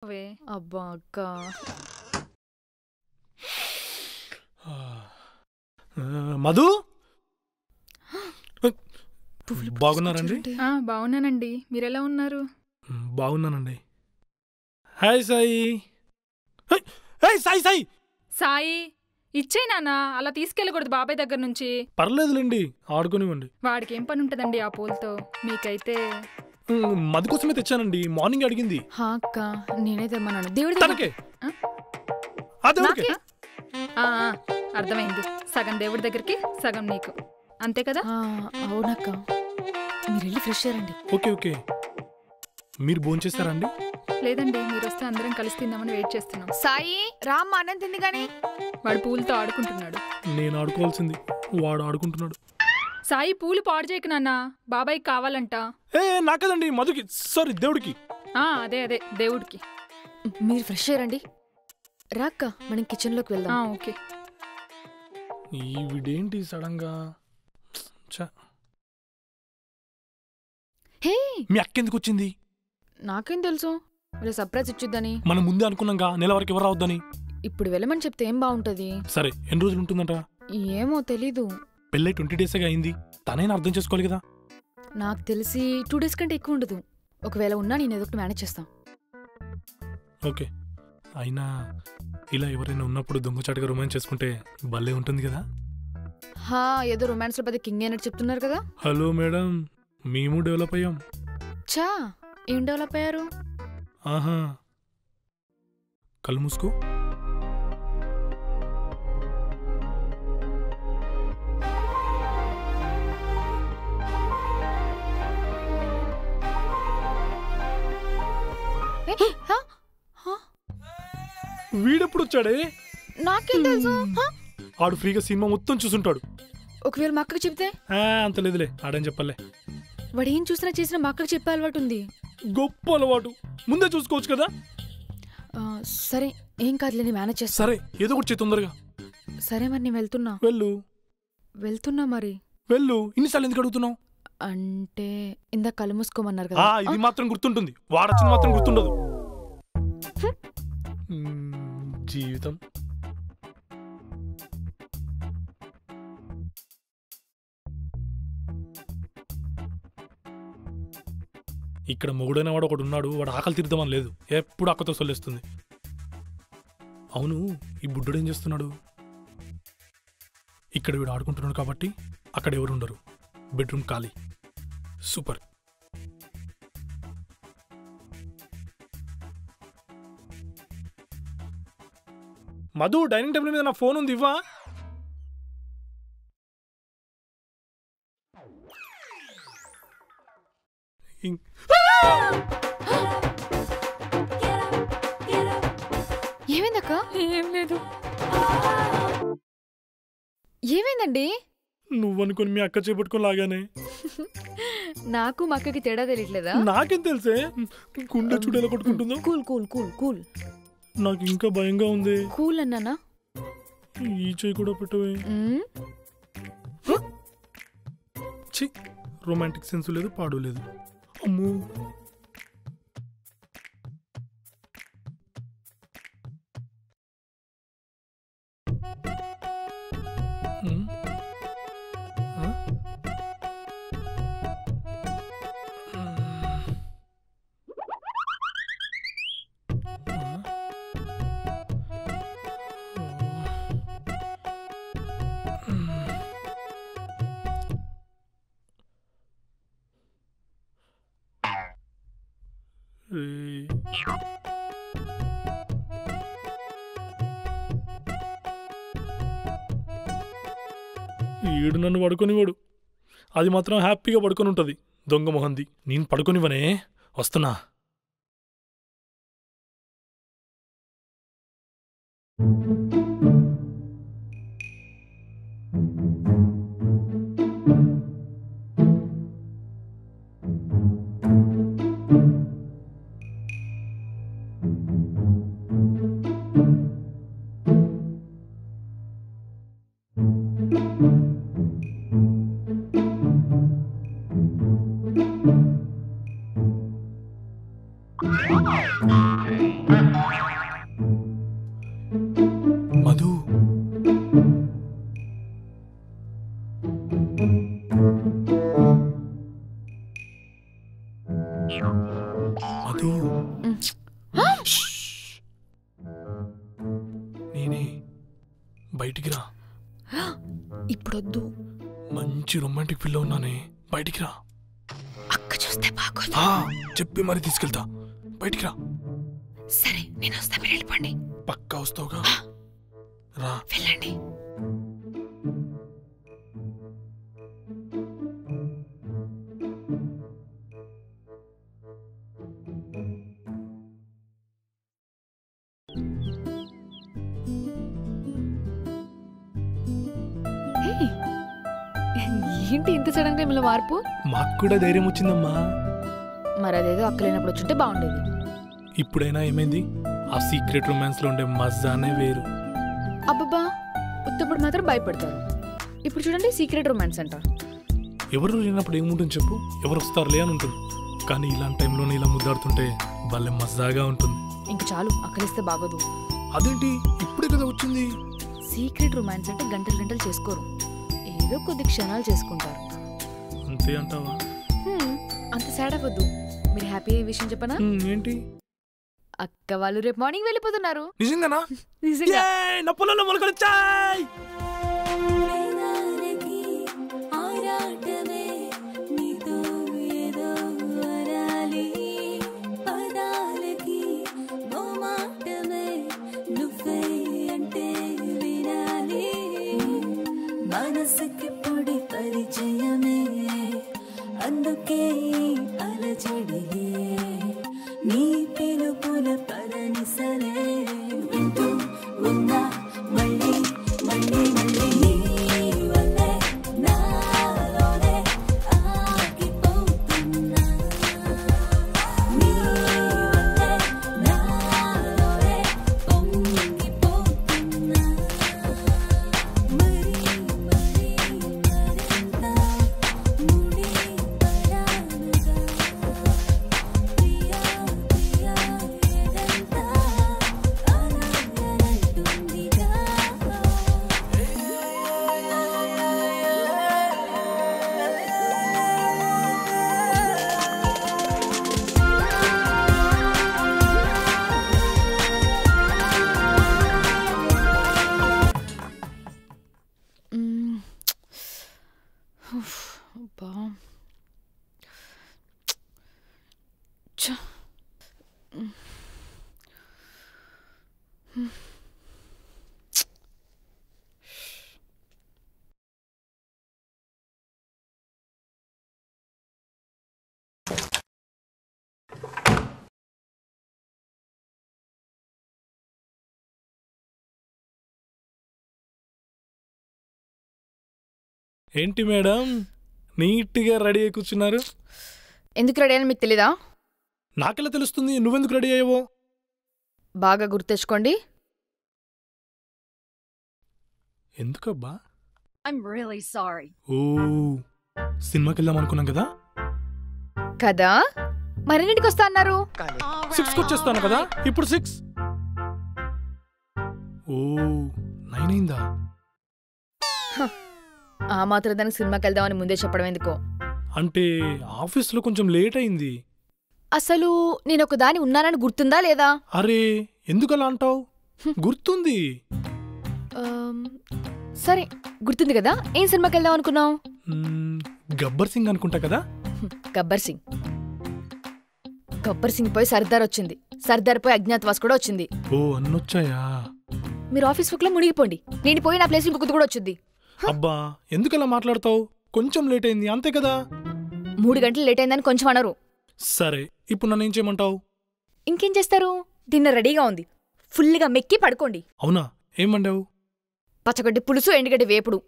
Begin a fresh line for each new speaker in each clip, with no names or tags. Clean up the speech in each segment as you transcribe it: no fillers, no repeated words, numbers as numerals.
అవే.
అబ్బా అక్క
మధు
పువ్వులు
బాగున్నారండి?
పుచ్చుకొచ్చారంటే.
బాగున్నానండి. మీరెలా ఉన్నారు?
బాగున్నానండి. హాయ్ సాయి. సాయి సాయి
సాయి ఇచ్చేయి నాన్న, అలా తీసుకెళ్ళకూడదు బాబాయ్ దగ్గర నుంచి.
పర్లేదులేండి, ఆడుకోనివ్వండి.
వాడికి ఏం పని ఉంటుందండి ఆ పూలతో? మీకైతే
మధు కోసమే తెచ్చానండి, మార్నింగ్ అడిగింది.
హా అక్క నేనే తెమ్మన్నాను. దేవుడి
తనకే ఆ దేవుడికే.
నాకే?
ఆ, ఆ, అర్థమైంది. సగం దేవుడి దగ్గరికి, సగం నీకు, అంతే కదా?
అవునక్క, మీరు వెళ్ళి ఫ్రెష్ అయ్యారండి.
Okay okay. మీరు భోంచేస్తారా అండి?
లేదండి, మీరు వస్తే అందరం కలిసి తిందామని వెయిట్ చేస్తున్నాం.
సాయి రామ్ అన్నం తింది గాని.
వాడు పూలతో ఆడుకుంటున్నాడు.
నేను ఆడుకోవాల్సింది, వాడు ఆడుకుంటున్నాడు.
సాయి పూలు పాడు చేయకు నాన్న, బాబాయ్కి కావాలంట.
నాకదండి, మధుకి, సారీ దేవుడికి.
అదే అదే దేవుడికి.
మీరు ఫ్రెష్ అయ్యారండి. రాక్క మనం కిచెన్ లోకి వెళ్దాం.
ఓకే.
ఈవిడేంటి సడన్ గా?
హే
మీ అక్క ఎందుకు వచ్చింది?
నాకేం తెలుసు, వీళ్ళ సర్ప్రైజ్ ఇచ్చిద్దని.
మనం ముందే అనుకున్నాంగా నెల వరకు ఎవరు రావద్దని.
ఇప్పుడు వెళ్ళమని చెప్తే ఏం బాగుంటది?
సరే, ఎన్ని రోజులు ఉంటుందంట?
ఏమో తెలీదు.
పెళ్ళై 20 days అయింది, తనైనా అర్థం చేసుకోవాలి కదా.
నాకు తెలిసి 2 days కంటే ఎక్కువ ఉండదు. ఒకవేళ ఉన్నా నేను ఏదో ఒకటి మేనేజ్ చేస్తాం.
ఓకే. అయినా ఇలా ఎవరైనా ఉన్నప్పుడు దొంగచాటుగా రొమాన్స్ చేసుకుంటే భలే ఉంటుంది కదా.
హా ఏదో రొమాన్స్ లో పెద్ద కింగ్ అన్నట్టు చెప్తున్నారు కదా.
హలో మేడం, మేము డెవలప్ అయ్యాం.
చా ఏం డెవలప్ అయ్యారు?
ఆహా, కళ్ళు మూసుకో. వీడెప్పుడు వచ్చాడే?
నాకేం తెలుసు?
ఆడు ఫ్రీగా సినిమా మొత్తం చూసుంటాడు.
ఒకవేళ మా అక్కకి చెప్తే?
అంత లేదులే, ఆడని చెప్పలే.
వాడు ఏం చూసినా చేసినా మా అక్కకి చెప్పే అలవాటు ఉంది.
గొప్ప అలవాటు, ముందే చూసుకోవచ్చు కదా.
సరే ఏం కాదులేని మేనేజ్ చేస్తా.
సరే, ఏదో ఒకటి చేయి తొందరగా.
సరే మరి నేను వెళ్తున్నా. వెళ్తున్నా మరి.
వెళ్ళు. ఇన్నిసార్లు ఎందుకు అడుగుతున్నావు?
అంటే ఇందాక కళ్ళు మూసుకోమన్నారు కదా.
ఇది మాత్రం గుర్తుంటుంది, వాడొచ్చింది మాత్రం గుర్తుండదు. జీవితం. ఇక్కడ మొగుడైన వాడు ఒకడు ఉన్నాడు, వాడు ఆకలి తీర్దామని లేదు, ఎప్పుడు అక్కతో సొల్లేస్తుంది. అవును, ఈ బుడ్డోడు ఏం చేస్తున్నాడు? ఇక్కడ వీడు ఆడుకుంటున్నాడు కాబట్టి అక్కడ ఎవరు ఉండరు, బెడ్రూమ్ ఖాళీ. సూపర్. మధు, డైనింగ్ టేబుల్ మీద నా ఫోన్ ఉంది, ఇవ్వా.
ఏమైందక్క?
ఏం లేదు.
ఏమైందండి?
నువ్వనుకుని మీ అక్క చేపట్టుకుని లాగానే.
నాకు మా అక్కకి తేడా తెలియట్లేదా?
నాకేం తెలుసే, గుండె చూడేలా కొట్టుకుంటుందో.
Cool cool cool cool.
నాకు ఇంకా భయంగా ఉంది.
కూల్ అన్నానా?
ఈ చేయి కూడా పెట్టవే. రొమాంటిక్ సెన్స్ లేదు, పాడు లేదు. అమ్మో, ఈడు నన్ను పడుకొనివాడు, అది మాత్రం హ్యాపీగా పడుకొని ఉంటుంది. దొంగ మొహంది. నేను పడుకొనివనే, వస్తున్నా. మధు మధు నేనే బయటికి రా.
ఇప్పుడొద్దు.
మంచి రొమాంటిక్ ఫీల్ ఉన్నానే, బయటికి రా.
అక్క చూస్తే బాగోదు.
చెప్పి మరి తీసుకెళ్తా, బయటికి రా.
సరే నేను వస్తా, మీరు వెళ్ళిపోండి.
పక్కా వస్తావుగా? రా.
వెళ్ళండి. ఏంటి ఇంత సడన్ గా మిమ్మల్ని మార్పు?
మాకు కూడా ధైర్యం వచ్చిందమ్మా.
మరి అదేదో అక్కలేనప్పుడు వచ్చుంటే బాగుండేది.
ఇప్పుడైనా ఏమైంది? ఆ సీక్రెట్ రొమాన్స్ లో ఉండే మజానే వేరు.
అబ్బబ్బా, ఉత్తప్పుడు మాత్రం భయపడతారు. ఇప్పుడు చూడండి, సీక్రెట్ రొమాన్స్ అంట.
ఎవరు లేనప్పుడు ఏముంటుంది చెప్పు? ఎవరు వస్తారులే అని ఉంటుంది. కానీ ఇలాంటి టైంలోనే ఇలా ముద్దాడుతుంటే భలే మజాగా ఉంటుంది.
ఇంక చాలు, అక్కలిస్తే బాగోదు.
అదేంటి ఇప్పుడే కదా వచ్చింది?
సీక్రెట్ రొమాన్స్ అంటే గంటలు గంటలు చేసుకోరు, ఏదో కొద్ది క్షణాలు చేసుకుంటారు.
అంతే అంటావా?
అంత సాడ్ అవ్వద్దు. మీరు హ్యాపీ అయ్యే విషయం చెప్పనా?
ఏంటి?
అక్క వాళ్ళు రేపు మార్నింగ్ వెళ్ళిపోతున్నారు.
నిజంగానా?
నిజంగా.
నా పొలంలో మొలకలొచ్చాయి.
మనసుకి పొడి పరిచయమే, అందుకే అలజడిలే, నీ పిలుపుల పరనిసలే వింటూ ఉన్నా మళ్ళీ మళ్ళీ మళ్ళీ నీ వల్లే నాలోనే ఆగిపోతున్నా, నీ వల్లే నాలోనే పొంగిపోతున్నా, మరి మరింత ముడి పడానుగా, ప్రియా ప్రియా ఏదంతా అలాగనంటుందిగా.
అబ్బా. ఛ.
ఏంటి మేడం నీట్గా రెడీ అయి కూర్చున్నారు?
ఎందుకు రెడీ అని మీకు తెలీదా?
నాకెలా తెలుస్తుంది? నువ్వెందుకు రెడీ అయ్యావో?
బాగా గుర్తెచ్చుకోండి.
ఎందుకబ్బా?
I'm really sorry.
ఓ, సినిమాకి వెళ్దాం అనుకున్నాం కదా?
కదా, మరెన్నింటికి వస్తా అన్నారు?
6కి వచ్చేస్తాను కదా, ఇప్పుడు 6. ఓ, 9 అయిందా?
ఆ మాత్రం దానికి సినిమాకి వెళ్దామని ముందే చెప్పడం ఎందుకో?
అంటే ఆఫీస్లో కొంచెం లేట్ అయింది.
అసలు నేను ఒక దాని ఉన్నానని గుర్తుందా లేదా?
అరే ఎందుకలా అంటావు? గుర్తుంది.
సరే గుర్తుంది కదా. ఏం సినిమాకి వెళ్దాం అనుకున్నావు?
గబ్బర్ సింగ్ అనుకుంటా కదా.
గబ్బర్ సింగ్. గబ్బర్ సింగ్ పోయి సర్దార్ వచ్చింది, సర్దార్ పోయి అజ్ఞాతవాస్ కూడా వచ్చింది.
ఓ అన్నొచ్చాయా?
మీరు ఆఫీస్ వర్క్ లో మునిగిపోండి, నేను పోయి నా ప్లేస్ ఇంకొకటి కూడా వచ్చింది.
అబ్బా ఎందుకలా మాట్లాడతావు? కొంచెం లేట్ అయింది అంతే కదా.
3 గంటలు లేట్ అయిందని కొంచెం అనరు.
సరే ఇప్పుడు నన్ను ఏం చేయమంటావు?
ఇంకేం చేస్తారు? డిన్నర్ రెడీగా ఉంది, ఫుల్గా మెక్కి పడుకోండి.
అవునా? ఏమండావు?
పచ్చగడ్డి పులుసు, ఎండుగడ్డి వేపుడు.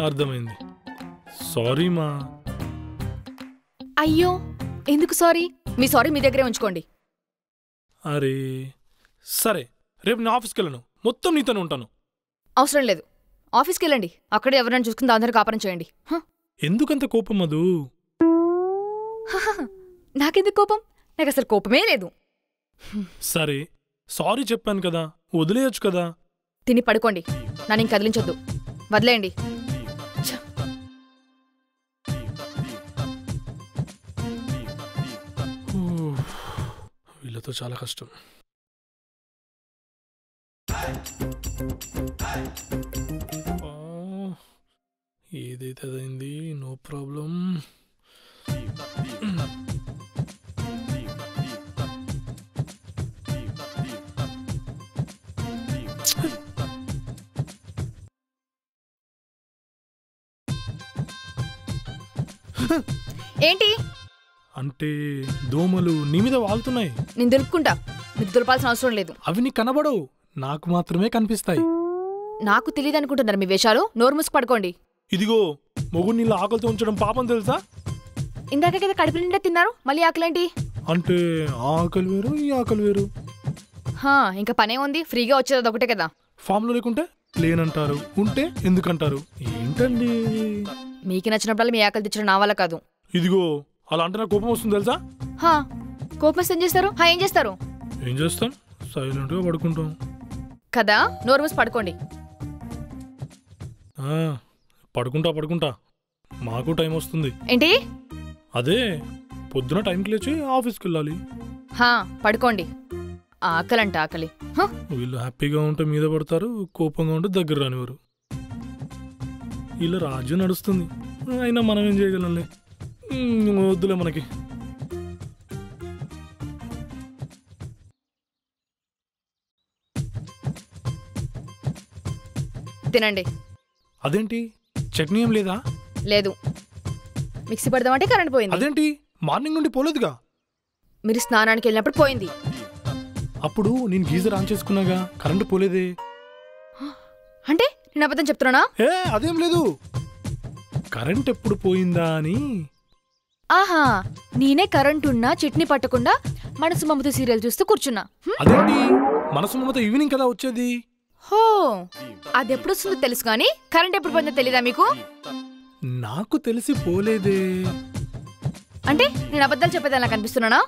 అర్థమైంది. సారీ మా.
అయ్యో ఎందుకు సారీ? మీ సారీ మీ దగ్గరే ఉంచుకోండి.
అరే సరే, రేపు నేను ఆఫీస్కి వెళ్ళను, మొత్తం నీతోనే ఉంటాను.
అవసరం లేదు, ఆఫీస్కి వెళ్ళండి, అక్కడే ఎవరైనా చూసుకుని అందరూ కాపురం చేయండి.
ఎందుకంత కోపం మధు?
నాకెందుకు కోపం? నాకు అసలు కోపమే లేదు.
సరే సారీ చెప్పాను కదా, వదిలేయచ్చు కదా.
తిని పడుకోండి, నన్ను ఇంక కదిలించొద్దు, వదిలేయండి. ఛ!
వీళ్ళతో చాలా కష్టం. ఏదైతే అదైంది, నో ప్రాబ్లం.
ఏంటి?
అంటే దోమలు నీ మీద వాళ్తున్నాయి.
నేను దులుపుకుంటా, మీకు దులపాల్సిన అవసరం లేదు.
అవి నీకు కనబడవు, నాకు మాత్రమే కనిపిస్తాయి.
నాకు తెలియదు అనుకుంటున్నారు మీ వేషాలు. నోరు మూసుకు పడుకోండి.
ఇదిగో మొగుడు నీళ్ళు ఆకలితో ఉంచడం పాపం తెలుసా?
ఇందాక కదా కడుపు నిండా తిన్నారు, మళ్ళీ ఆకలేంటి?
అంటే ఆకలి వేరు, ఈ ఆకలి వేరు.
ఇంకా పనే ఉంది, ఫ్రీగా వచ్చేది అదొకటే కదా.
ఫామ్లో లేకుంటే లేనంటారు, ఉంటే ఎందుకంటారు. ఏంటండి
మీకు నచ్చినప్పుడల్లా మీ ఆకలి తెచ్చడం నా వల్ల కాదు.
ఇదిగో అలా అంటే నాకు కోపం వస్తుంది తెలుసా?
కోపం వస్తే ఏం చేస్తారు? ఏం చేస్తారు?
ఏం చేస్తాం, సైలెంట్గా పడుకుంటాం
కదా. నోరు మూసి పడుకోండి.
పడుకుంటా మాకు టైం వస్తుంది.
ఏంటి?
అదే పొద్దున టైంకి లేచి ఆఫీస్కి వెళ్ళాలి.
పడుకోండి. ఆకలంటే ఆకలి.
వీళ్ళు హ్యాపీగా ఉంటే మీద పడతారు, కోపంగా ఉంటే దగ్గర రానివారు. వీళ్ళ రాజ్యం నడుస్తుంది, అయినా మనం ఏం చేయగలంలే. వద్దులే మనకి.
తినండి.
అదేంటి చట్నీ ఏం లేదా?
లేదు. మిక్సీ పడదామంటే కరెంట్ పోయింది.
అదేంటి మార్నింగ్ నుండి పోలేదుగా?
మీరు స్నానానికి వెళ్ళినప్పుడు పోయింది.
అప్పుడు నేను గీజర్ ఆన్ చేసుకున్నాగా, కరెంటు పోలేదే.
అంటే నేను అబద్ధం చెప్తున్నానా?
అదేం లేదు, కరెంట్ ఎప్పుడు పోయిందా అని.
ఆహా, నేనే కరెంట్ ఉన్నా చట్నీ పట్టకుండా మనసు మమత సీరియల్ చూస్తూ కూర్చున్నా.
అదేంటి మనసు మమత ఈవినింగ్ కదా వచ్చేది.
అది ఎప్పుడు వస్తుందో తెలుసు కానీ కరెంట్ ఎప్పుడు పోయిందో తెలీదా మీకు?
నాకు తెలిసి పోలేదే.
అంటే నేను అబద్ధాలు చెప్పేదాన్ని నాకు అనిపిస్తున్నానా?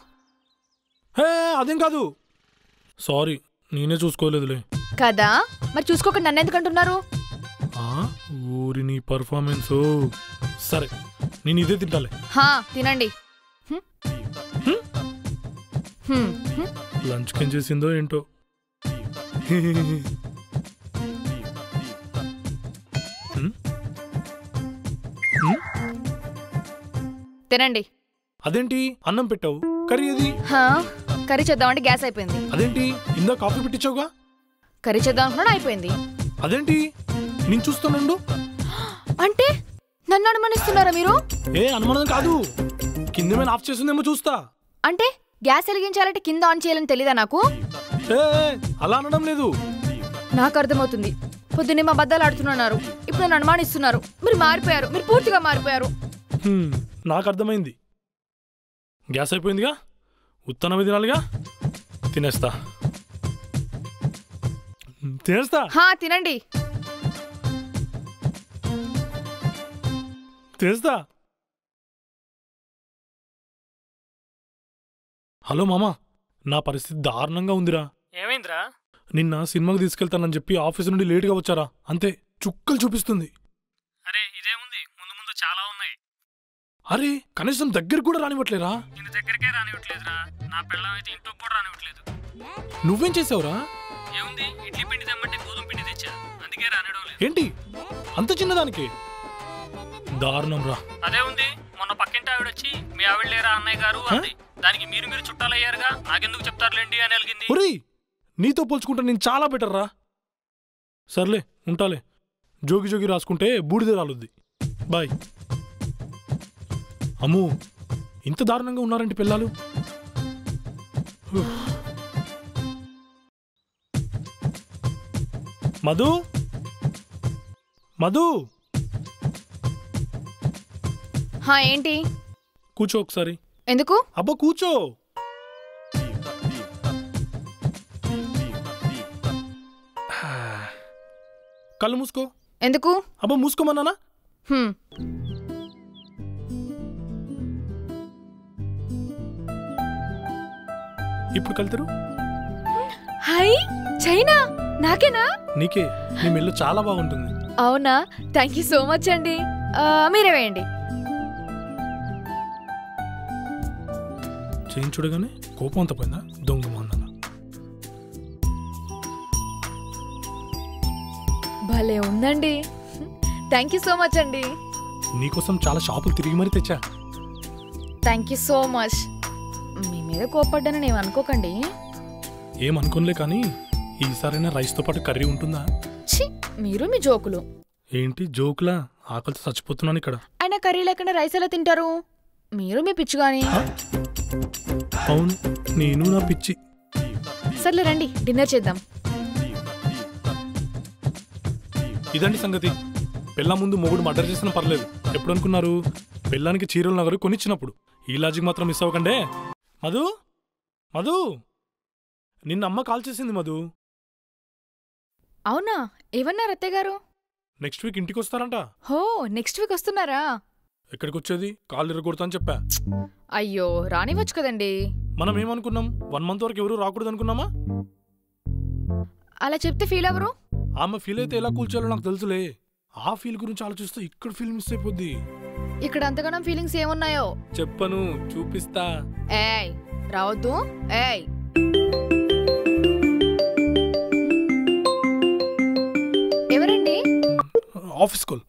అదేం కాదు, సారీ నేనే చూసుకోలేదులే.
కదా, మరి చూసుకోకుండా నన్ను ఎందుకు అంటున్నారు?
ఊరి నీ పర్ఫార్మెన్స్. సరే నేను ఇదే తింటాలే.
తినండి.
లంచ్కి ఏం చేసిందో ఏంటో.
తినండి.
అదేంటి అన్నం పెట్టావు, కర్రీ ఏది?
కర్రీ చేద్దామంటే గ్యాస్ అయిపోయింది.
అదేంటి ఇందా కాఫీ పెట్టించావుగా?
కర్రీ చేద్దాం అనుకున్నాడు, అయిపోయింది.
అదేంటి నేను చూస్తానుండు.
అంటే నన్ను అనుమానిస్తున్నారా మీరు?
అనుమానం కాదు, కింద మీద ఆఫ్ చేసిందేమో చూస్తా.
అంటే గ్యాస్ వెలిగించాలంటే కింద ఆన్ చేయాలని తెలీదా నాకు?
అలా అనడం లేదు.
నాకు అర్థమవుతుంది. పొద్దున్నే మా అబద్ధాలు ఆడుతున్నారు, ఇప్పుడు నన్ను అనుమానిస్తున్నారు. మీరు మారిపోయారు, మీరు పూర్తిగా మారిపోయారు.
నాకు అర్థమైంది. గ్యాస్ అయిపోయిందిగా, ఉత్తనమే తినాలిగా. తినేస్తా.
తినండి.
తినేస్తా. హలో మామా, నా పరిస్థితి దారుణంగా ఉందిరా.
ఏమైందిరా?
నిన్న సినిమాకి తీసుకెళ్తానని చెప్పి ఆఫీస్ నుండి లేట్గా వచ్చారా, అంతే చుక్కలు చూపిస్తుంది.
అరే ఇదేముంది, ముందు ముందు చాలా ఉన్నాయి.
అరే కనీసం దగ్గర కూడా రానివ్వట్లేరా?
నిన్ను దగ్గరికే రానివ్వట్లేదురా, నా పిల్లం అయితే ఇంట్లోకి కూడా రానివ్వట్లేదు.
నువ్వేం చేసావురా?
ఏముంది, ఇడ్లీ పిండి తెమ్మంటే గోధుమ పిండి తెచ్చా, అందుకే రానివ్వడం లేదు.
ఏంటి అంత చిన్నదానికి? దారుణం రా.
అదే ఉంది, మొన్న పక్కింటి ఆవిడ వచ్చి మీ ఆవిడ లేరా అన్నయ్య గారు అంది. దానికి మీరు చుట్టాలయ్యారుగా, నాకెందుకు చెప్తారులేండి అని అలిగింది.
ఒరేయ్, నీతో పోల్చుకుంటే నేను చాలా బెటర్ రా. సర్లే ఉంటాలే, జోగి జోగి రాసుకుంటే బూడిద రాలుద్ది. బాయ్. అమ్మో, ఇంత దారుణంగా ఉన్నారంటే పిల్లలు. మధు మధు,
ఏంటి?
కూర్చో ఒకసారి.
ఎందుకు?
అబ్బా కూర్చో. కళ్ళు మూసుకో.
ఎందుకు?
అబ్బా మూసుకోమన్నానా? ఇప్పుడు కలుతారు
హై చైనా నాకేనా?
నీకే. నీ మెల్లు చాలా బాగుంటుంది.
అవునా, థ్యాంక్ యూ సో మచ్ అండి. మీరే వేయండి.
చేయి చూడగానే కోపం అంత పోయిందా? దొంగ మొన్న
భలే ఉందండి. థ్యాంక్ యూ సో మచ్ అండి.
నీకోసం చాలా షాపులు తిరిగి మరీ తెచ్చా.
Thank you so much. మీ మీద కోపడ్డానని నేను అనుకోకండి.
ఏమనుకోలే కానీ ఈసారైనా రైస్తో పాటు కర్రీ ఉంటుందా?
ఛీ, మీరు మీ జోకులు.
ఏంటి జోకులా? ఆకలితో చచ్చిపోతున్నాను ఇక్కడ.
అయినా కర్రీ లేకుండా రైస్ ఎలా తింటారు? మీరు మీ పిచ్చి గాని.
అవును, నేను నా పిచ్చి.
సర్లే రండి, డిన్నర్ చేద్దాం.
ఇదండి సంగతి. పెళ్ళ ముందు మొగుడు మర్డర్ చేసినా పర్లేదు. ఎప్పుడు అనుకున్నారు? పెళ్ళానికి చీరలు నగరు కొనిచ్చినప్పుడు. ఈ లాజిక్ మాత్రం మిస్ అవ్వకండే. మధు, మధు, నిన్న అమ్మ కాల్ చేసింది మధు.
అవునా, ఏమన్నారు అత్తయ్య గారు?
నెక్స్ట్ వీక్ ఇంటికి వస్తారంట.
హో, నెక్స్ట్ వీక్ వస్తున్నారా?
ఎక్కడికి వచ్చేది? కాళ్ళు ఇరగొడతా అని చెప్పా.
అయ్యో, రానివచ్చు కదండి.
మనం ఏమనుకున్నాం? 1 మంత్ వరకు ఎవరు రాకూడదు అనుకున్నామా?
అలా చెప్తే ఫీల్ అవరు?
ఆమె ఫీల్ అయితే ఎలా కూల్చాలో నాకు తెలుసులే. ఆ ఫీల్ గురించి ఆలోచిస్తూ ఇక్కడ ఫీల్ మిస్ అయిపోద్ది.
ఇక్కడ అంతగానం ఫీలింగ్స్ ఏమున్నాయో
చెప్పను, చూపిస్తా.
ఏయ్ రావద్దు. ఏయ్ ఎవరండి?
Office call.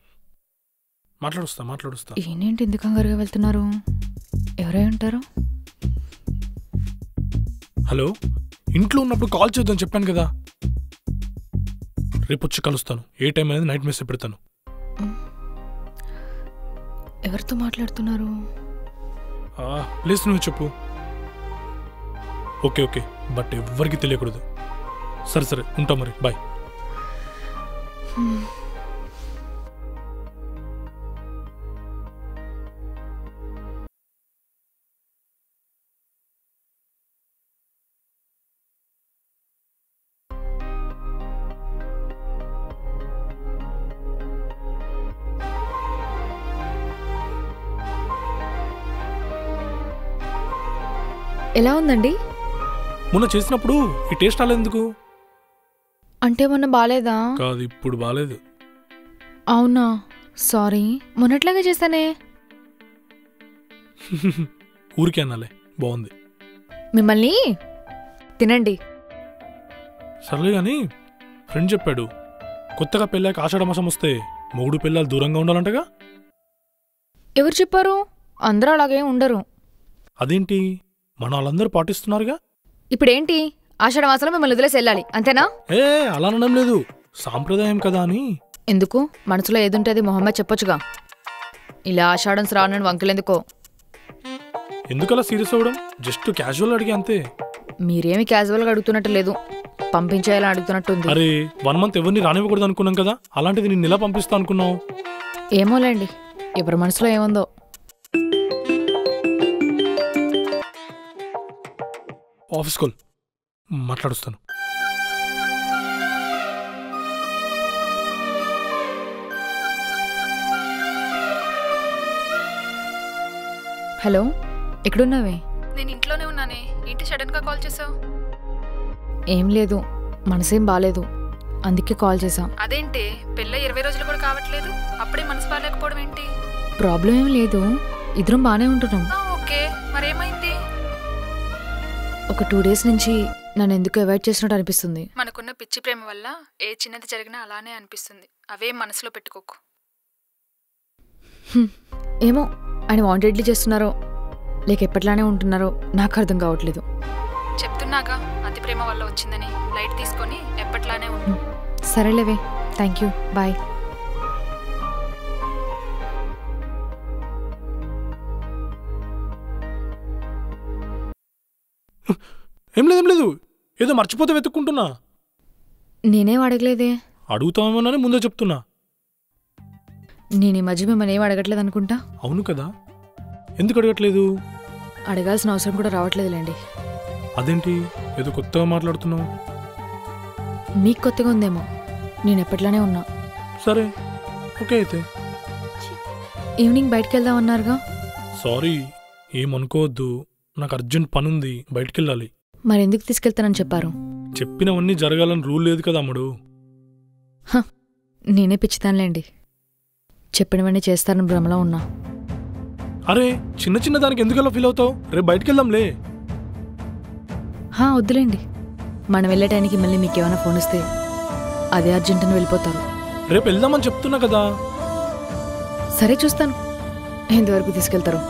మాట్లాడుస్తా.
ఏంటి ఇంత కంగారుగా వెళ్తున్నారు? ఎవరై ఉంటారు?
హలో, ఇంట్లో ఉన్నప్పుడు కాల్ చేద్దాం చెప్పాను కదా. రేపు వచ్చి కలుస్తాను. ఏ టైం అనేది నైట్ మెసేజ్ పెడతాను.
ఎవరితో మాట్లాడుతున్నారు?
ప్లీజ్ నువ్వు చెప్పు. ఓకే, బట్ ఎవ్వరికి తెలియకూడదు. సరే ఉంటా మరి. బాయ్.
ఎలా ఉందండి?
మొన్న చేసినప్పుడు ఈ టేస్ట్ రాలేందుకు?
అంటే మొన్న బాలేదా?
కాదు, ఇప్పుడు బాలేదు.
అవునా, సారీ. మొన్నట్లాగే చేశానే.
ఊరికే అన్నాలే, బాగుంది.
మిమ్మల్ని తినండి.
సర్లే గాని ఫ్రెండ్ చెప్పాడు, కొత్తగా పెళ్ళాక ఆషాఢ మాసం వస్తే మొగుడు పిల్లలు దూరంగా ఉండాలంటగా.
ఎవరు చెప్పారు? అందరూ అలాగే ఉండరు.
అదేంటి, మన వాళ్ళందరూ పాటిస్తున్నారుగా.
ఇప్పుడేంటి, ఆషాఢ మాసంలో మిమ్మల్ని వదిలేసి వెళ్ళాలి అంతేనా?
అలా అనడం లేదు, సాంప్రదాయం కదా అని.
ఎందుకు? మనసులో ఏదుంటే మొహమ్మద్ చెప్పొచ్చుగా. ఇలా ఆషాఢం శ్రావణం వంకలెందుకో.
ఎందుకలా సీరియస్ అవ్వడం? జస్ట్ క్యాజువల్ అడిగి అంతే.
మీరేమి క్యాజువల్గా అడుగుతున్నట్టు లేదు, పంపించేయాలని అడుగుతున్నట్టుంది.
అరే 1 మంత్ ఎవరిని రానివ్వకూడదు అనుకున్నాం కదా, అలాంటిది నిన్ను ఎలా పంపిస్తా అనుకున్నావు?
ఏమోలేండి, ఎవరి మనసులో ఏముందో.
Office call. మాట్లాడుస్తాను.
హలో, ఎక్కడున్నావే?
నేను ఇంట్లోనే ఉన్నానే. ఏంటి సడన్ గా కాల్ చేసావు?
ఏం లేదు, మనసేం బాలేదు, అందుకే కాల్ చేసా.
అదేంటి, పెళ్ళ 20 రోజులు కూడా కావట్లేదు, అప్పుడే మనసు బాగాలేకపోవడం ఏంటి?
ప్రాబ్లం ఏం లేదు, ఇద్దరం బానే ఉంటున్నాం.
ఓకే, మరేమైంది?
ఒక 2 days నుంచి నన్ను ఎందుకు అవాయిడ్ చేసినట్టు అనిపిస్తుంది.
మనకున్న పిచ్చి ప్రేమ వల్ల ఏ చిన్నది జరిగినా అలానే అనిపిస్తుంది. అవేం మనసులో పెట్టుకోకు.
ఏమో, ఆయన వాంటెడ్లీ చేస్తున్నారో లేక ఎప్పట్లానే ఉంటున్నారో నాకు అర్థం కావట్లేదు.
చెప్తున్నాగా, అతి ప్రేమ వల్ల వచ్చిందని. లైట్ తీసుకొని ఎప్పట్లానే ఉండు.
సరేలేవే, థ్యాంక్ యూ, బాయ్.
ఏం లేదు, ఏదో మర్చిపోతే వెతుక్కుంటున్నా.
నేనేం అడగలేదే.
అడుగుతామేమోనని ముందే చెప్తున్నా.
నేను ఈ మధ్య మిమ్మల్ని ఏం అడగట్లేదు అనుకుంటా.
అవును కదా, ఎందుకు అడగట్లేదు?
అడగాల్సిన అవసరం కూడా రావట్లేదులేండి.
అదేంటి, ఏదో కొత్తగా మాట్లాడుతున్నావు?
మీకు కొత్తగా ఉందేమో, నేను ఎప్పట్లానే ఉన్నా.
సరే, ఓకే అయితే.
ఈవినింగ్ బయటకు వెళ్దామన్నారుగా.
సారీ, ఏమనుకోవద్దు, నాకు అర్జెంట్ పనుంది, బయటికెళ్ళాలి.
మరెందుకు తీసుకెళ్తానని చెప్పారు?
చెప్పినవన్నీ జరగాలని రూల్ లేదు కదా అమ్ముడు.
నేనే పిచ్చితానులేండి. చెప్పినవన్నీ చేస్తానని భ్రమలో ఉన్నా.
అరే చిన్న చిన్న దానికి ఎందుకలా ఫీల్ అవుతావు? రేపు బయటికి వెళ్దాంలే.
వద్దులేండి. మనం వెళ్ళే టైంకి మళ్ళీ మీకేమైనా ఫోన్ ఇస్తే అదే అర్జెంటుని వెళ్ళిపోతారు.
రేపు వెళ్దామని చెప్తున్నా కదా.
సరే చూస్తాను ఎంతవరకు తీసుకెళ్తారు.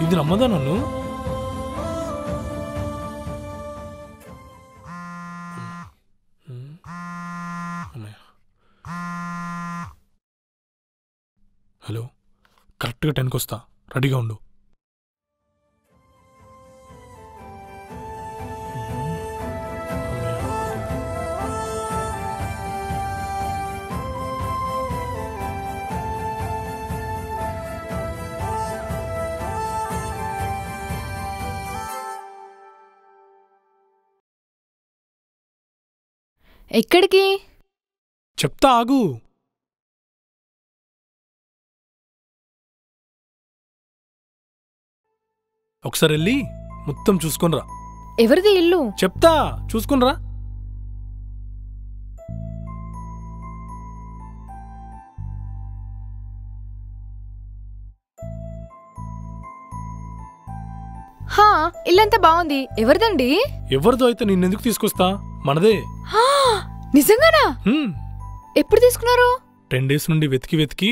ఇది నమ్మదా నన్ను? హలో, కరెక్ట్గా 10కి వస్తా, రెడీగా ఉండు.
ఎక్కడికి?
చెప్తా ఆగు. ఒకసారి వెళ్ళి మొత్తం చూసుకునిరా.
ఎవరిది ఇల్లు?
చెప్తా, చూసుకునిరా.
ఇల్లంతా బాగుంది. ఎవరిదండి?
ఎవరిదో అయితే నిన్నెందుకు తీసుకొస్తా, మనదే.
నిజంగానా? ఎప్పుడు తీసుకున్నారు?
10 days నుండి వెతికి వెతికి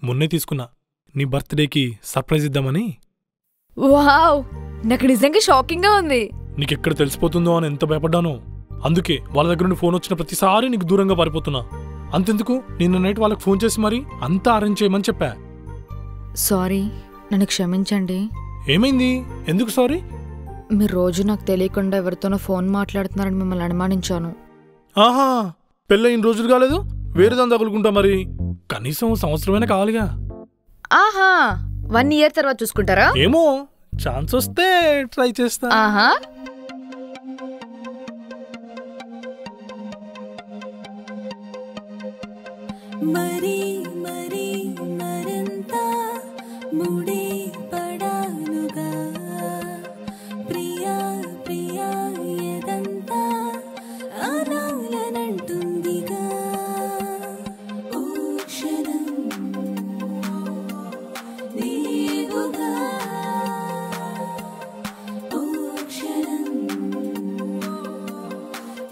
మొన్నే తీసుకున్నా. నీ బర్త్డేకి సర్ప్రైజ్ ఇద్దామని.
వావ్, నాకు నిజంగా షాకింగ్ గా ఉంది.
నీకెక్కడ తెలిసిపోతుందో అని ఎంత భయపడ్డానో. అందుకే వాళ్ళ దగ్గర నుండి ఫోన్ వచ్చిన ప్రతిసారి నీకు దూరంగా పారిపోతున్నా. అంతెందుకు, నిన్న నైట్ వాళ్ళకి ఫోన్ చేసి మరి అంతా అరేంజ్ చేయమని చెప్పా.
సారీ, నన్ను క్షమించండి.
ఏమైంది? ఎందుకు సారీ?
మీరు రోజు నాకు తెలియకుండా ఎవరితోనో ఫోన్ మాట్లాడుతున్నారని మిమ్మల్ని అనుమానించాను.
ఆహా, పెళ్ళయిన రోజులు కాలేదు, వేరే దాన్ని తగులుకుంటా. మరి కనీసం సంవత్సరమైనా కావాలిగా.
1 year తర్వాత చూసుకుంటారా?
ఏమో, ఛాన్స్ వస్తే ట్రై చేస్తా.
మరీ మరీ మరింత ముడి పడానుగా ప్రియా ప్రియా ఏదంతా అనాలనంటుందిగా. ఓ క్షణం నీవుగా, ఓ క్షణం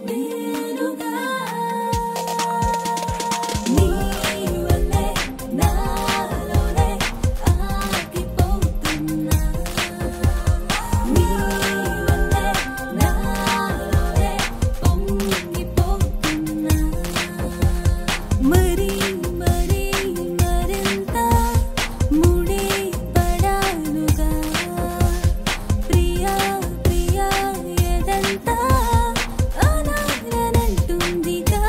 నేనుగా. నీ వల్లే నాలోనే ఆగిపోతున్నా, నీ వల్లే నాలోనే పొంగిపోతున్నా. మరీ మరీ మరింత ముడి పడానుగా ప్రియా ప్రియా ఏదంతా అనాలనంటుందిగా.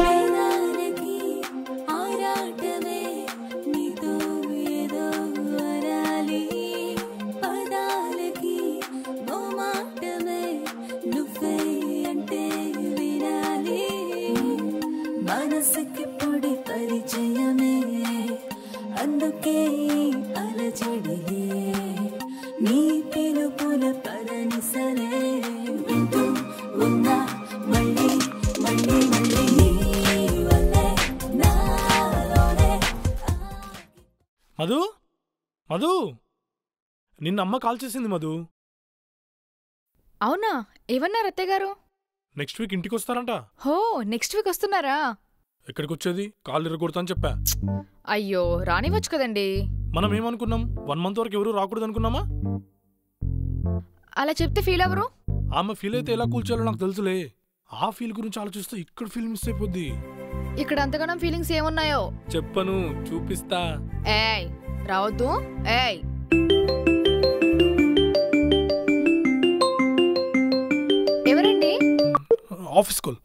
వేదాలకి ఆరాటమే నీతో ఏదో వరాలి, పదాలకి మోమాటమే నువ్వే అంటే వినాలి. మనసుకి పొడి పరిచయమే అందుకే అలజడిలే, నీ పిలుపుల పదనిసలే వింటూ ఉన్నా మళ్ళీ మళ్ళీ మళ్ళీ. నీ వల్లే నాలోనే
మధు, మధు, నిన్న అమ్మ కాల్ చేసింది మధు.
అవునా? ఏమన్నారు అత్తయ్య గారు?
నెక్స్ట్ వీక్ ఇంటికి వస్తారంట.
నెక్స్ట్ వీక్ వస్తున్నారా?
ఎక్కడికి వచ్చేది, కాళ్ళు ఎరగొడతా అని చెప్పా.
అయ్యో, రానివచ్చు కదండి.
మనం ఏమనుకున్నాం, 1 month వరకు ఎవరు రాకూడదు అనుకున్నామా?
అలా చెప్తే ఫీల్ ఎవరు?
ఆమె ఫీల్ అయితే ఎలా కూల్చాలో నాకు తెలుసులే. ఆ ఫీల్ గురించి ఆలోచిస్తే ఇక్కడ ఫీల్ మిస్ అయిపోద్ది.
ఇక్కడ అంతగానం ఫీలింగ్స్ ఏమున్నాయో
చెప్పను, చూపిస్తా.
ఏయ్ రావద్దు. ఏయ్ ఎవరండి?
Office call.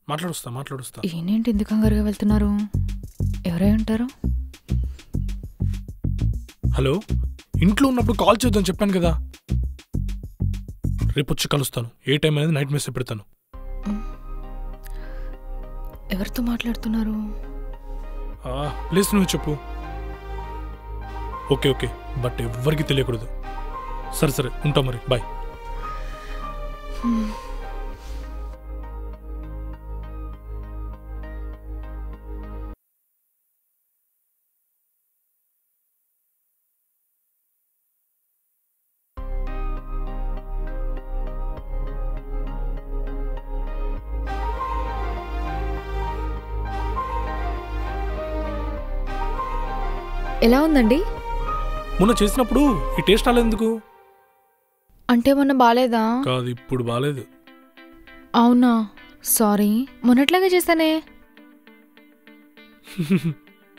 మాట్లాడుస్తా.
ఏంటి ఇంత కంగారుగా వెళ్తున్నారు? ఎవరై ఉంటారు?
హలో, ఇంట్లో ఉన్నప్పుడు కాల్ చేద్దాం చెప్పాను కదా. రేపు వచ్చి కలుస్తాను. ఏ టైం అనేది నైట్ మెసేజ్ పెడతాను.
ఎవరితో మాట్లాడుతున్నారు?
ప్లీజ్ నువ్వు చెప్పు. ఓకే ఓకే, బట్ ఎవ్వరికి తెలియకూడదు. సరే సరే, ఉంటాం మరి. బాయ్.
ఎలా ఉందండి?
మొన్న చేసినప్పుడు ఈ టేస్ట్ రాలేందుకు?
అంటే మొన్న బాలేదా?
కాదు, ఇప్పుడు బాలేదు.
అవునా, సారీ. మొన్నట్లాగే చేశానే.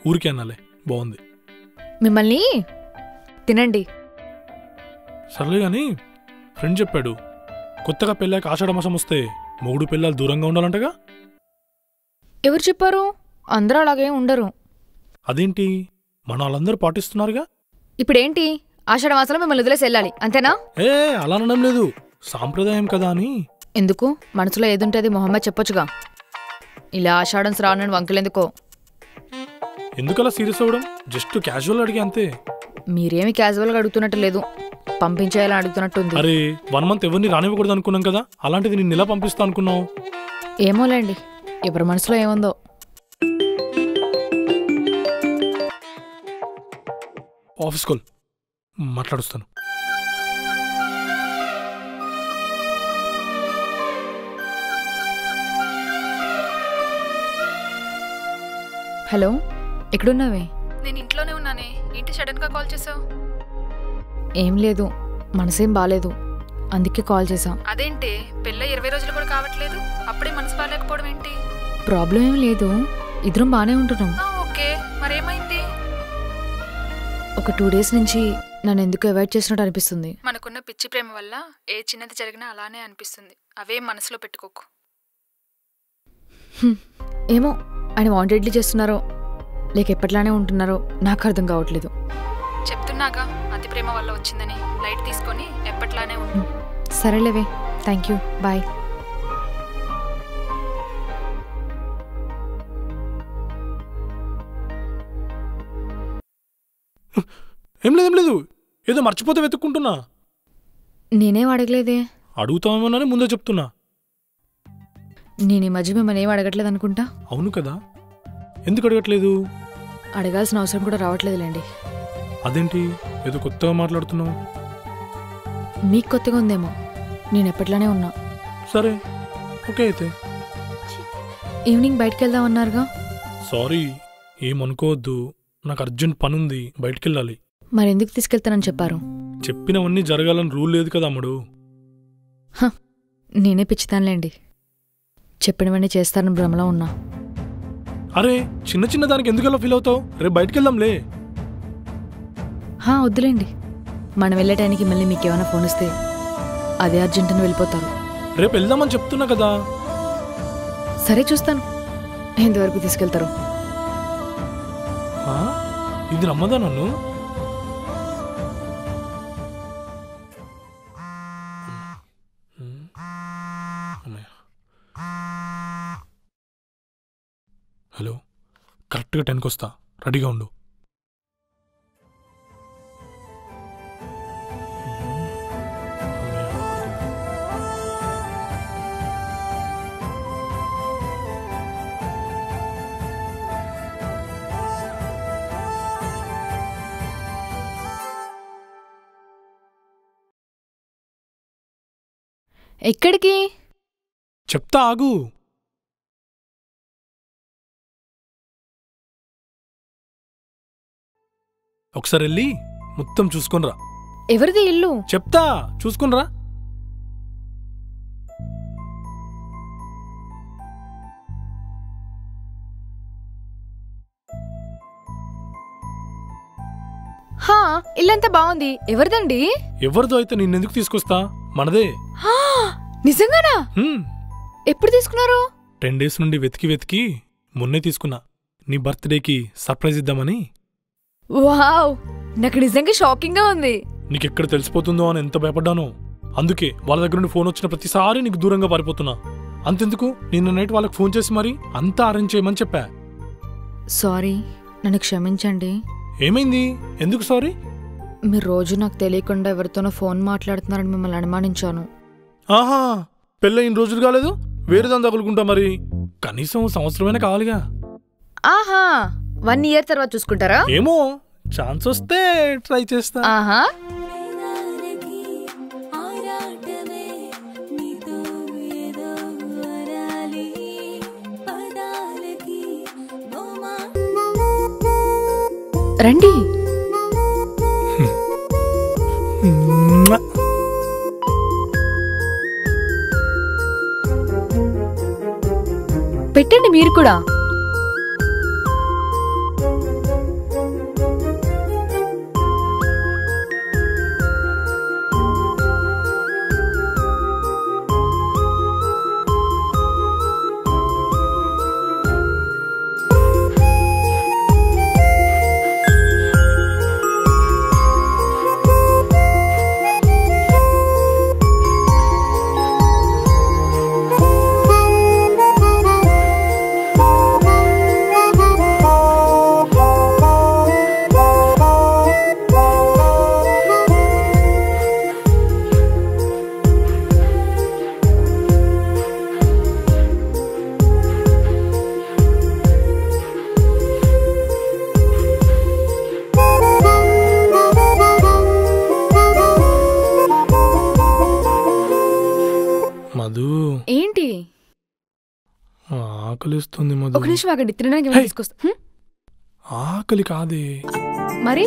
ఊరికే అన్నాలే, బాగుంది.
మిమ్మల్ని తినండి.
సర్లే గాని ఫ్రెండ్ చెప్పాడు, కొత్తగా పెళ్ళాక ఆషాఢ మాసం వస్తే మొగుడు పిల్లలు దూరంగా ఉండాలంటగా.
ఎవరు చెప్పారు? అందరూ అలాగే ఉండరు.
అదేంటి, మన వాళ్ళందరూ పాటిస్తున్నారుగా.
ఇప్పుడేంటి, ఆషాఢ మాసంలో మిమ్మల్ని వదిలేసి వెళ్ళాలి అంతేనా?
అలా అనడం లేదు, సాంప్రదాయం కదా అని.
ఎందుకు? మనసులో ఏదుంటే అది మొహమ్మద్ చెప్పొచ్చుగా. ఇలా ఆషాఢం శ్రావణం వంకలేందుకో.
ఎందుకలా సీరియస్ అవ్వడం? జస్ట్ క్యాజువల్ అడిగి అంతే.
మీరేమి క్యాజువల్గా అడుగుతున్నట్టు లేదు, పంపించేయాలని అడుగుతున్నట్టుంది.
అరే 1 మంత్ ఎవరిని రానివ్వకూడదు అనుకున్నాం కదా, అలాంటిది నిన్ను ఎలా పంపిస్తా అనుకున్నావు?
ఏమోలేండి, ఎవరి మనసులో ఏముందో.
ఆఫీస్ కాల్, మాట్లాడుస్తాను.
హలో, ఎక్కడున్నావే?
నేను ఇంట్లోనే ఉన్నానే. ఏంటి సడన్ గా కాల్ చేసావు?
ఏం లేదు, మనసేం బాలేదు, అందుకే కాల్ చేసాం.
అదేంటి, పెళ్ళ 20 రోజులు కూడా కావట్లేదు, అప్పుడే మనసు బాగాలేకపోవడం ఏంటి?
ప్రాబ్లం ఏం లేదు, ఇద్దరం బానే ఉంటున్నాం.
ఓకే, మరేమైంది?
ఒక 2 days నుంచి నన్ను ఎందుకు అవాయిడ్ చేసినట్టు అనిపిస్తుంది.
మనకున్న పిచ్చి ప్రేమ వల్ల ఏ చిన్నది జరిగినా అలానే అనిపిస్తుంది. అవేం మనసులో పెట్టుకోకు.
ఏమో, ఆయన వాంటెడ్లీ చేస్తున్నారో లేక ఎప్పట్లానే ఉంటున్నారో నాకు అర్థం కావట్లేదు.
చెప్తున్నాగా, అతి ప్రేమ వల్ల వచ్చిందని. లైట్ తీసుకొని ఎప్పట్లానే ఉండు.
సరేలేవే, థ్యాంక్ యూ, బాయ్.
ఏం లేదు, ఏదో మర్చిపోతే వెతుక్కుంటున్నా.
నేనేం అడగలేదే.
అడుగుతామేమోనని ముందే చెప్తున్నా.
నేను ఈ మధ్య మిమ్మల్ని ఏం అడగట్లేదు అనుకుంటా.
అవును కదా, ఎందుకు అడగట్లేదు?
అడగాల్సిన అవసరం కూడా రావట్లేదులేండి.
అదేంటి, ఏదో కొత్తగా మాట్లాడుతున్నావు?
మీకు కొత్తగా ఉందేమో, నేను ఎప్పట్లానే ఉన్నా.
సరే ఓకే అయితే.
ఈవినింగ్ బయటికి వెళ్దాం అన్నారుగా.
సారీ, ఏమనుకోవద్దు, నాకు అర్జెంట్ పనుంది, బయటికెళ్ళాలి.
మరెందుకు తీసుకెళ్తానని చెప్పారు?
చెప్పినవన్నీ జరగాలని రూల్ లేదు కదా అమ్ముడు.
నేనే పిచ్చితానులేండి, చెప్పినవన్నీ చేస్తానని భ్రమలో ఉన్నా.
అరే చిన్న చిన్న దానికి ఎందుకలా ఫీల్ అవుతావు? రేపు బయటికెళ్దాంలే.
వద్దులేండి, మనం వెళ్ళే టైంకి మళ్ళీ మీకేమైనా ఫోన్ ఇస్తే అదే అర్జెంట్ అని వెళ్ళిపోతారు.
రేపు వెళ్దామని చెప్తున్నా కదా.
సరే చూస్తాను ఎంతవరకు తీసుకెళ్తారు.
ఇది నమ్మదా నన్ను? హలో, కరెక్ట్గా 10కి వస్తా, రెడీగా ఉండు.
ఎక్కడికి?
చెప్తా ఆగు. ఒకసారి వెళ్ళి మొత్తం చూసుకునిరా.
ఎవరిది ఇల్లు?
చెప్తా, చూసుకునిరా.
ఇల్లంతా బాగుంది, ఎవరిదండి?
ఎవరిదో అయితే నిన్నెందుకు తీసుకొస్తా, మనదే.
నిజంగానా? ఎప్పుడు తీసుకున్నారు?
10 days నుండి వెతికి వెతికి మొన్నే తీసుకున్నా. నీ బర్త్డేకి సర్ప్రైజ్ ఇద్దామని.
వావ్, నాకు నిజంగా షాకింగ్ గా ఉంది.
నీకెక్కడ తెలిసిపోతుందో అని ఎంత భయపడ్డానో. అందుకే వాళ్ళ దగ్గర నుండి ఫోన్ వచ్చిన ప్రతిసారి నీకు దూరంగా పారిపోతున్నా. అంతెందుకు నిన్న నైట్ వాళ్ళకి ఫోన్ చేసి మరి అంతా అరేంజ్ చేయమని చెప్పా.
సారీ, నన్ను క్షమించండి.
ఏమైంది? ఎందుకు సారీ?
మీరు రోజు నాకు తెలియకుండా ఎవరితోనో ఫోన్ మాట్లాడుతున్నారని మిమ్మల్ని అనుమానించాను.
ఆహా, పెళ్ళయిన రోజులు కాలేదు, వేరే దాన్ని తగులుకుంటా. మరి కనీసం సంవత్సరమైనా కావాలిగా.
ఆహా, 1 year తర్వాత చూసుకుంటారా?
ఏమో, ఛాన్స్ వస్తే ట్రై చేస్తా.
ఆహా, రండి. పెట్టండి మీరు కూడా.
మధు,
ఏంటి?
ఆకలిస్తుంది మధు.
ఒక నిమిషం ఆగండి, తినడానికి ఏమైనా తీసుకొస్తా.
ఆకలి కాదే.
మరి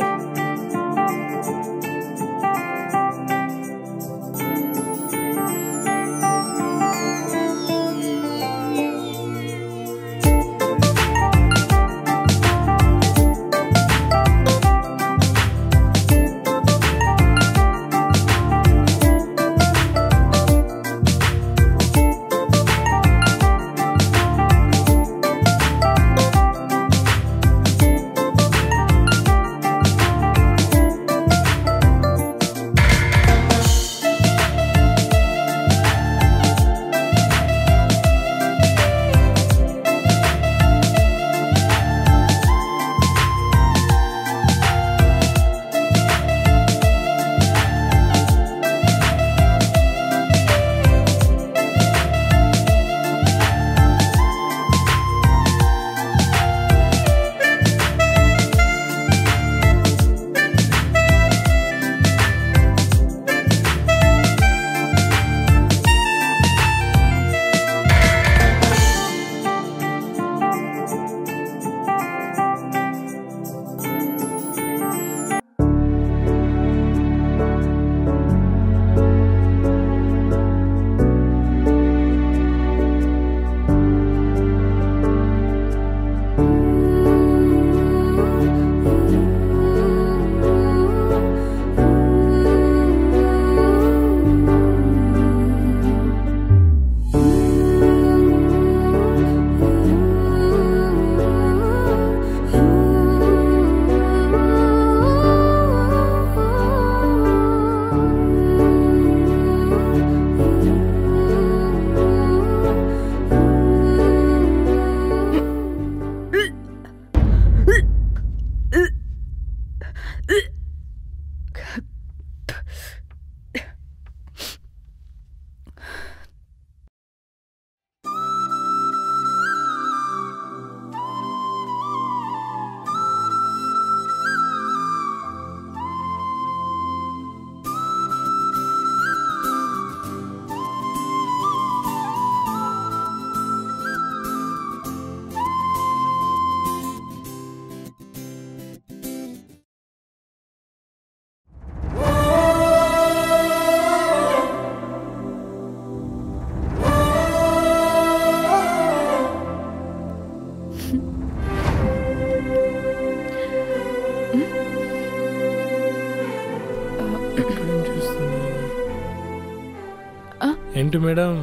ఏంటి మేడం,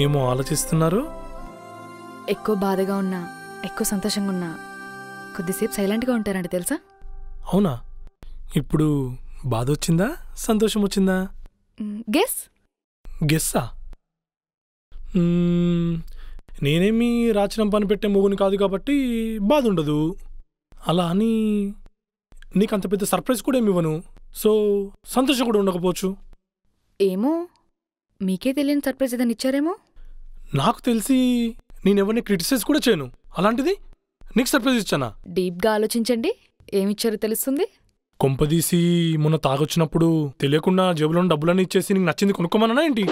ఏమో ఆలోచిస్తున్నారు?
ఎక్కువ బాధగా ఉన్నా, ఎక్కువ సంతోషంగా ఉన్నా కొద్దిసేపు సైలెంట్గా ఉంటారంట తెలుసా?
అవునా? ఇప్పుడు బాధ వచ్చిందా సంతోషం వచ్చిందా?
గెస్.
గెస్సా? నేనేమి రాచనం పని పెట్టే మొగుని కాదు కాబట్టి బాధ ఉండదు. అలా అని నీకంత పెద్ద సర్ప్రైజ్ కూడా ఏమి ఇవ్వను. సో సంతోషం కూడా ఉండకపోవచ్చు.
ఏమో, మీకే తెలియని సర్ప్రైజ్ ఏదైనా ఇచ్చారేమో.
నాకు తెలిసి నేనెవరిని క్రిటిసైజ్ కూడా చేయను. అలాంటిది నీకు సర్ప్రైజ్ ఇచ్చానా?
డీప్గా ఆలోచించండి, ఏమిచ్చారో తెలుస్తుంది.
కొంపదీసి మొన్న తాగొచ్చినప్పుడు తెలియకుండా జేబులో డబ్బులన్నీ ఇచ్చేసి నీకు నచ్చింది కొనుక్కోమన్నా ఏంటి?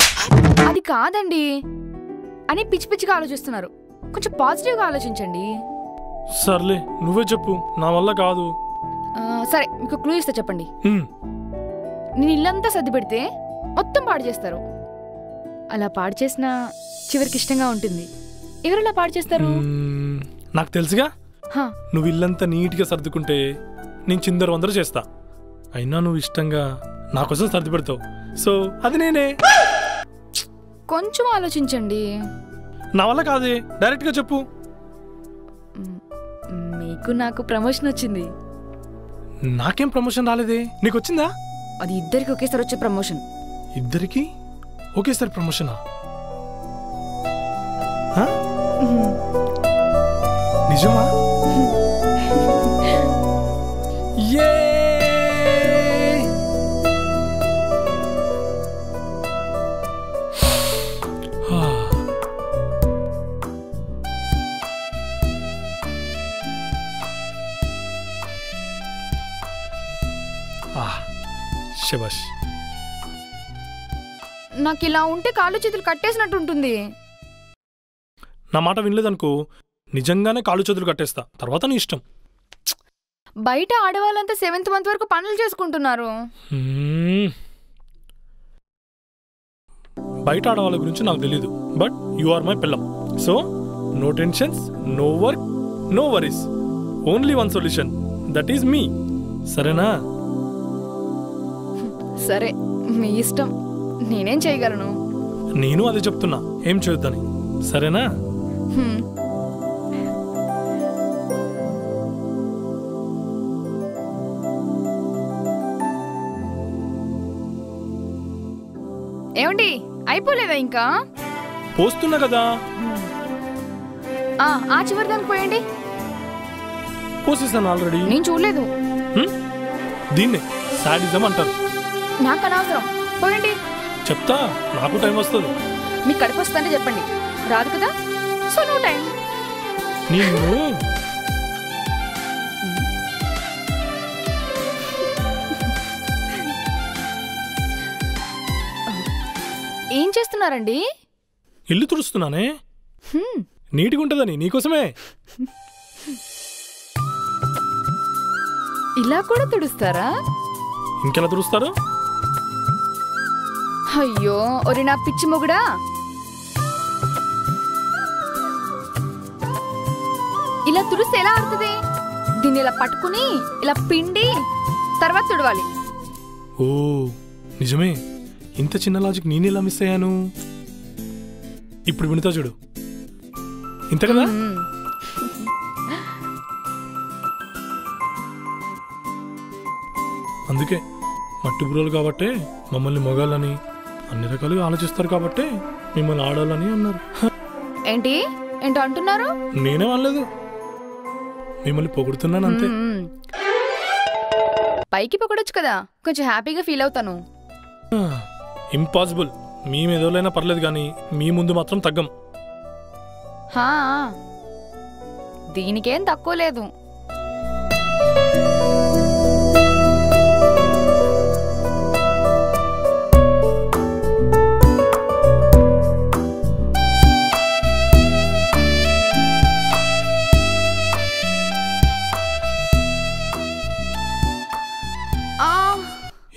అది కాదండి అని పిచ్చి పిచ్చిగా ఆలోచిస్తున్నారు. కొంచెం పాజిటివ్గా ఆలోచించండి.
సర్లే నువ్వే చెప్పు, నా వల్ల కాదు.
సరే, మీకు క్లూ ఇస్తా, చెప్పండి. నేను ఇల్లంతా సర్ది పెడితే మొత్తం పాడు చేస్తారు. అలా పాడు చేసినా చివరికి ఇష్టంగా ఉంటుంది. ఎవరలా పాడు చేస్తారు?
నాకు తెలుసుగా. నువ్వు ఇల్లంతా నీట్గా సర్దుకుంటే నేను చిందరు వందరు చేస్తా. అయినా నువ్వు ఇష్టంగా నా కోసం సర్ది పెడతావు. సో అది నేనే.
కొంచెం ఆలోచించండి.
నా వల్ల కాదే, డైరెక్ట్గా చెప్పు.
మీకు నాకు ప్రమోషన్ వచ్చింది.
నాకేం ప్రమోషన్ రాలేదే, నీకు వచ్చిందా?
అది ఇద్దరికి ఒకేసారి వచ్చే ప్రమోషన్.
ఇద్దరికి ఒకేసారి ప్రమోషనా? నిజమా? శబాష్.
నాకు ఇలా ఉంటే కాళ్ళు చేతులు కట్టేసినట్టు ఉంటుంది.
నా మాట వినలేదనుకో, నిజంగానే కాళ్ళు చేతులు కట్టేస్తా. తర్వాత నీ ఇష్టం.
బయట ఆడవాళ్ళంతా 7th month వరకు పనులు చేసుకుంటున్నారు.
బయట ఆడవాళ్ళ గురించి నాకు తెలీదు, బట్ యు ఆర్ మై పిల్లం. So no tensions, no work, no worries. Only one solution, that is me. సరేనా?
సరే, మీ ఇష్టం. నేనేం చేయగలను?
నేను అదే చెప్తున్నా, ఏం చేయొద్దని. సరేనా?
ఏమండి, అయిపోలేదా ఇంకా?
పోస్తున్నా కదా.
ఆ చివరి దానికి పోయండి.
పోసేసాను ఆల్రెడీ.
నేను చూడలేదు.
దీన్నే సాడిజం అంటారు.
నాకు అనవసరం, పోయండి.
చెప్తా, నాకు టైం వస్తుంది.
మీకు కడుపు వస్తుందంటే చెప్పండి, రాదు కదా. So no time.
నిన్ను
ఏం చేస్తున్నారండి?
ఇల్లు తుడుస్తున్నానే, నీటిగా ఉంటుందని. నీకోసమే.
ఇలా కూడా తుడుస్తారా?
ఇంకెలా తుడుస్తారు?
అయ్యో, ఒరి నా పిచ్చి మొగుడా, ఇలా తుడిస్తే ఎలా ఆడుతుంది? దీన్ని ఇలా పట్టుకుని ఇలా పిండి తర్వాత తుడవాలి.
ఓ నిజమే, ఇంత చిన్న లాజిక్ నేనెలా మిస్ అయ్యాను? ఇప్పుడు వినుతా చూడు. ఇంత కదా. అందుకే మట్టి బుర్రలు కాబట్టే మమ్మల్ని మొగాలని అన్ని రకాలుగా ఆలోచిస్తారు కాబట్టే మిమ్మల్ని ఆడాలని అన్నారు.
ఏంటి ఏంటో అంటున్నారు?
నేనే అనలేదు, మిమ్మల్ని పొగుడుతున్నాను అంతే.
పైకి పొగడొచ్చు కదా, కొంచెం హ్యాపీగా ఫీల్ అవుతాను.
ఇంపాసిబుల్. మేము ఏదోలైనా పర్లేదు కానీ మీ ముందు మాత్రం తగ్గం.
దీనికేం తక్కువ లేదు.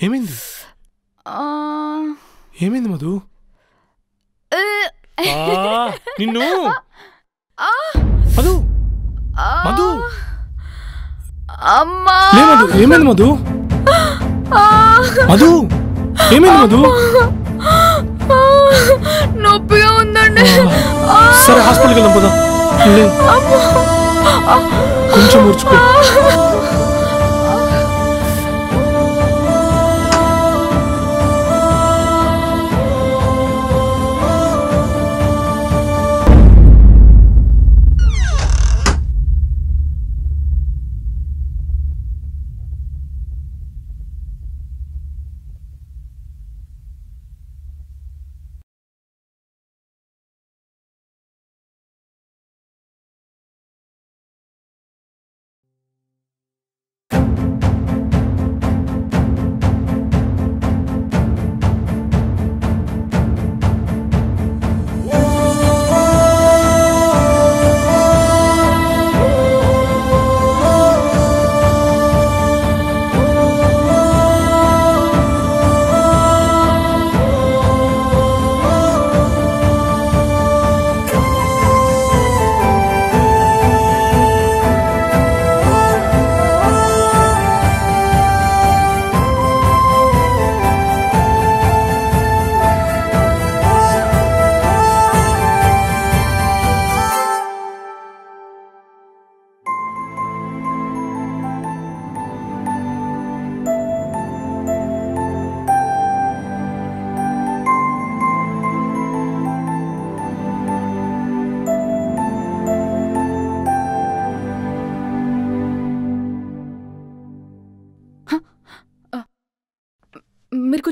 ఏమైంది? ఏమైంది మధు? నిన్ను మధు మధు
అమ్మా,
మధు ఏమైంది మధు? మధు ఏమైంది మధు?
నొప్పిగా ఉందండి.
సరే హాస్పిటల్కి వెళ్దాం పదా. కొంచెం ఊర్చుకో.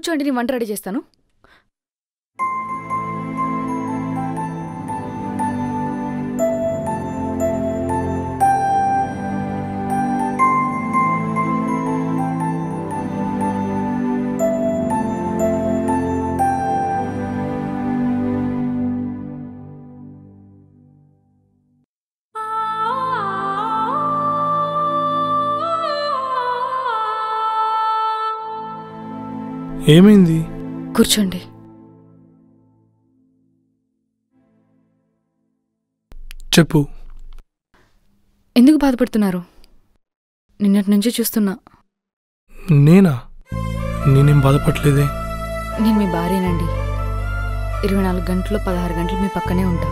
కూర్చోండి, నేను వంట రెడీ చేస్తాను.
ఏమైంది?
కూర్చోండి.
చెప్పు.
ఎందుకు బాధపడుతున్నారు? నిన్నటి నుంచి చూస్తున్నా.
నేనా? నేనేం బాధపడలేదే.
నేను మీ భార్యనండి. 24 గంటలు 16 గంటలు మీ పక్కనే ఉంటా.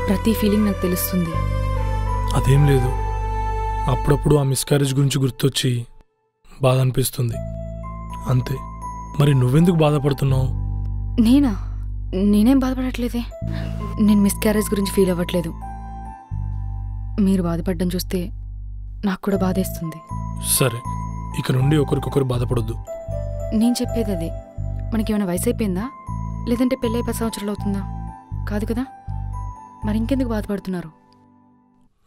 ప్రతి ఫీలింగ్ నాకు తెలుస్తుంది.
అదేం లేదు, అప్పుడప్పుడు ఆ మిస్క్యారేజ్ గురించి గుర్తొచ్చి బాధ అనిపిస్తుంది అంతే. మరి నువ్వెందుకు బాధపడుతున్నావు?
నేనేం బాధపడట్లేదే. నేను మిస్క్యారేజ్ గురించి ఫీల్ అవ్వట్లేదు. మీరు బాధపడడం చూస్తే నాకు కూడా బాధేస్తుంది.
సరే, ఇక నుండి ఒకరికొకరు బాధపడొద్దు.
నేను చెప్పేది అదే. మనకేమైనా వయసు అయిపోయిందా, లేదంటే పెళ్ళై 10 సంవత్సరాలు అవుతుందా? కాదు కదా. మరి ఇంకెందుకు బాధపడుతున్నారు?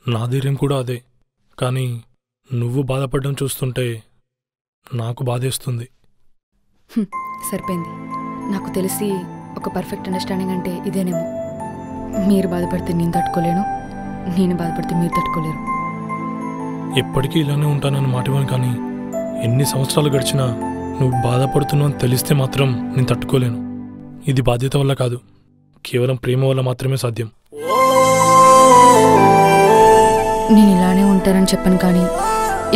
నా ధైర్యం కూడా అదే, కానీ నువ్వు బాధపడడం చూస్తుంటే నాకు బాధేస్తుంది.
సరిపోయింది. నాకు తెలిసి ఒక పర్ఫెక్ట్ అండర్స్టాండింగ్ అంటే ఇదేనేమో. మీరు బాధపడితే నేను తట్టుకోలేను, నేను బాధపడితే మీరు తట్టుకోలేరు.
ఎప్పటికీ ఇలానే ఉంటానని మాటివాను, కానీ ఎన్ని సంవత్సరాలు గడిచినా నువ్వు బాధపడుతున్నావు అని తెలిస్తే మాత్రం నేను తట్టుకోలేను. ఇది బాధ్యత వల్ల కాదు, కేవలం ప్రేమ వల్ల మాత్రమే సాధ్యం.
నేను ఇలానే ఉంటానని చెప్పను, కానీ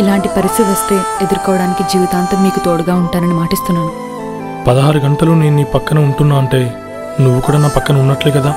ఇలాంటి పరిస్థితి వస్తే ఎదుర్కోవడానికి జీవితాంతం మీకు తోడుగా ఉంటానని మాటిస్తున్నాను.
16 గంటలు నేను నీ పక్కన ఉంటున్నా అంటే నువ్వు కూడా నా పక్కన ఉన్నట్లే కదా.